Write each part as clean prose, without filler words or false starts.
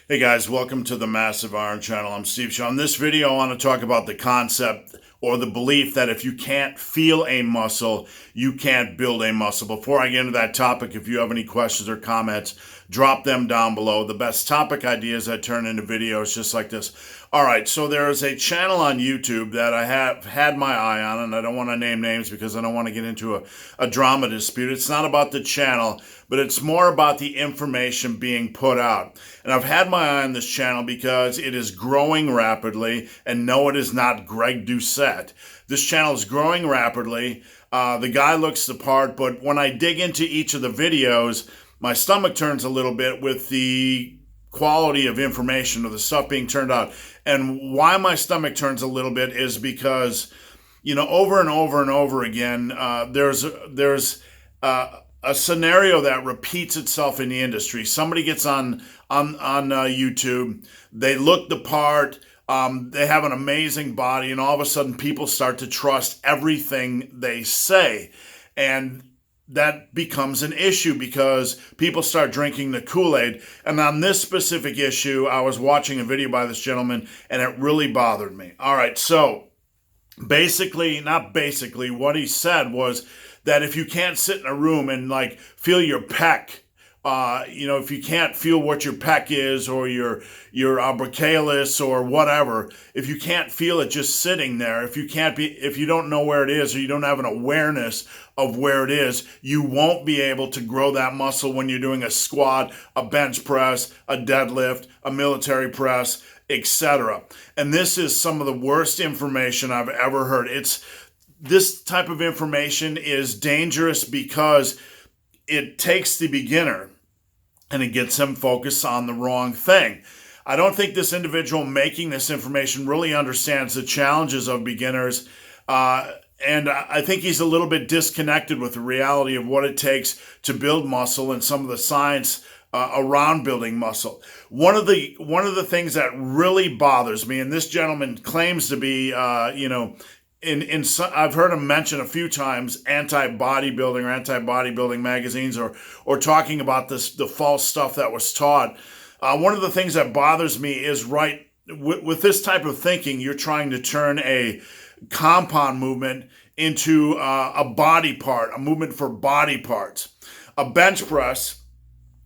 Hey guys, welcome to the Massive Iron Channel. I'm Steve Shaw. In this video, I want to talk about the concept or the belief that if you can't feel a muscle, you can't build a muscle. Before I get into that topic, if you have any questions or comments, drop them down below. The best topic ideas I turn into videos just like this. All right, so there is a channel on YouTube that I have had my eye on, and I don't want to name names because I don't want to get into a drama dispute. It's not about the channel, but it's more about the information being put out. And I've had my eye on this channel because it is growing rapidly, and no, it is not Greg Doucette. This channel is growing rapidly. The guy looks the part, but when I dig into each of the videos, my stomach turns a little bit with the quality of information or the stuff being turned out. And why my stomach turns a little bit is because, over and over and over again, there's a scenario that repeats itself in the industry. Somebody gets on YouTube, they look the part, they have an amazing body, and all of a sudden people start to trust everything they say. And that becomes an issue because people start drinking the Kool-Aid. And on this specific issue, I was watching a video by this gentleman, and it really bothered me. All right, so what he said was that if you can't sit in a room and feel your pec, if you can't feel what your pec is or your brachialis or whatever, if you can't feel it just sitting there, if you don't know where it is or you don't have an awareness of where it is, you won't be able to grow that muscle when you're doing a squat, a bench press, a deadlift, a military press, etc. And this is some of the worst information I've ever heard. This type of information is dangerous because it takes the beginner and it gets them focused on the wrong thing. I don't think this individual making this information really understands the challenges of beginners, and I think he's a little bit disconnected with the reality of what it takes to build muscle and some of the science around building muscle. One of the things that really bothers me, and this gentleman claims to be, I've heard him mention a few times anti-bodybuilding or anti-bodybuilding magazines or talking about the false stuff that was taught. One of the things that bothers me is with this type of thinking, you're trying to turn a compound movement into a body part, a movement for body parts. A bench press,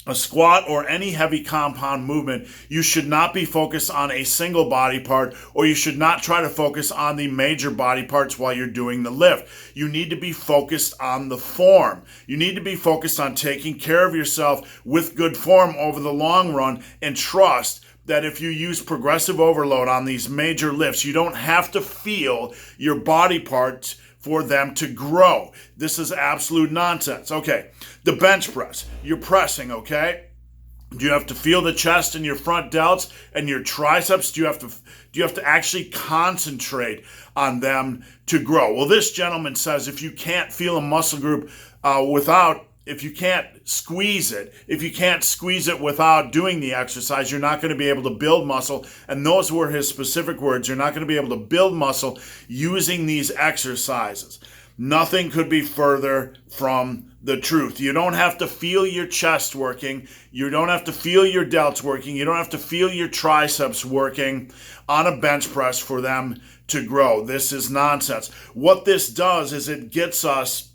a squat, or any heavy compound movement, you should not be focused on a single body part, or you should not try to focus on the major body parts while you're doing the lift. You need to be focused on the form. You need to be focused on taking care of yourself with good form over the long run, and trust that if you use progressive overload on these major lifts, you don't have to feel your body parts for them to grow. This is absolute nonsense. Okay, the bench press, you're pressing, okay? Do you have to feel the chest and your front delts and your triceps? Do you have to actually concentrate on them to grow? Well, this gentleman says if you can't feel a muscle group if you can't squeeze it without doing the exercise, you're not going to be able to build muscle. And those were his specific words. You're not going to be able to build muscle using these exercises. Nothing could be further from the truth. You don't have to feel your chest working. You don't have to feel your delts working. You don't have to feel your triceps working on a bench press for them to grow. This is nonsense. What this does is it gets us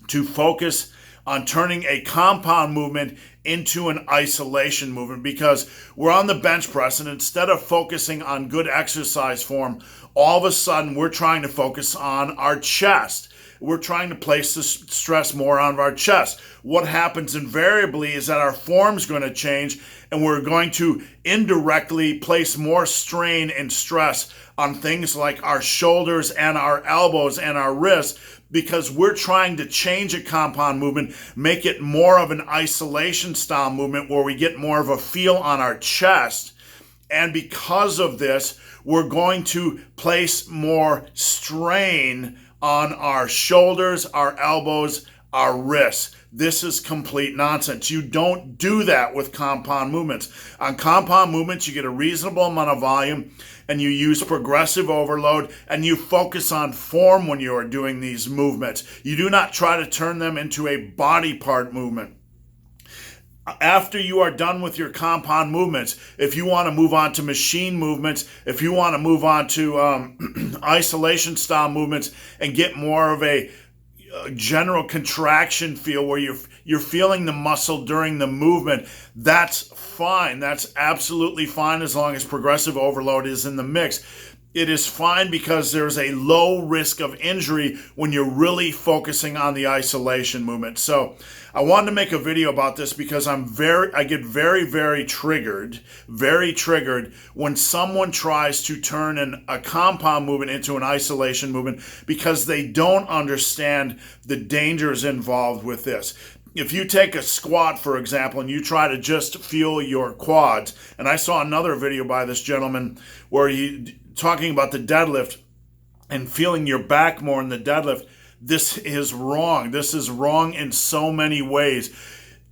to focus on turning a compound movement into an isolation movement, because we're on the bench press, and instead of focusing on good exercise form, all of a sudden we're trying to focus on our chest. We're trying to place the stress more on our chest. What happens invariably is that our form's going to change, and we're going to indirectly place more strain and stress on things like our shoulders and our elbows and our wrists, because we're trying to change a compound movement, make it more of an isolation style movement where we get more of a feel on our chest. And because of this, we're going to place more strain on our shoulders, our elbows, our wrists. This is complete nonsense. You don't do that with compound movements. On compound movements, you get a reasonable amount of volume, and you use progressive overload, and you focus on form when you are doing these movements. You do not try to turn them into a body part movement. After you are done with your compound movements, if you want to move on to machine movements, if you want to move on to isolation style movements and get more of a general contraction feel where you're feeling the muscle during the movement, that's fine. That's absolutely fine as long as progressive overload is in the mix. It is fine because there's a low risk of injury when you're really focusing on the isolation movement. So I wanted to make a video about this because I get very triggered when someone tries to turn a compound movement into an isolation movement because they don't understand the dangers involved with this. If you take a squat, for example, and you try to just feel your quads, and I saw another video by this gentleman where he talking about the deadlift and feeling your back more in the deadlift. This is wrong. This is wrong in so many ways.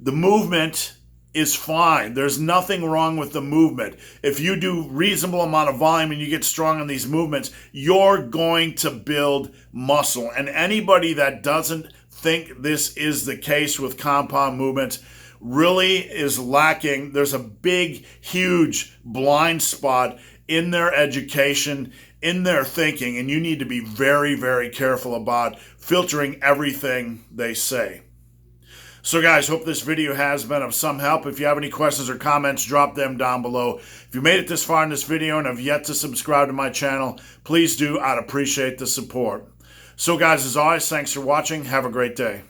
The movement is fine. There's nothing wrong with the movement. If you do reasonable amount of volume and you get strong on these movements, you're going to build muscle. And anybody that doesn't think this is the case with compound movements really is lacking. There's a big, huge blind spot in their education, in their thinking, and you need to be very careful about filtering everything they say. So guys, hope this video has been of some help. If you have any questions or comments, drop them down below. If you made it this far in this video and have yet to subscribe to my channel, please do. I'd appreciate the support. So guys, as always, thanks for watching. Have a great day.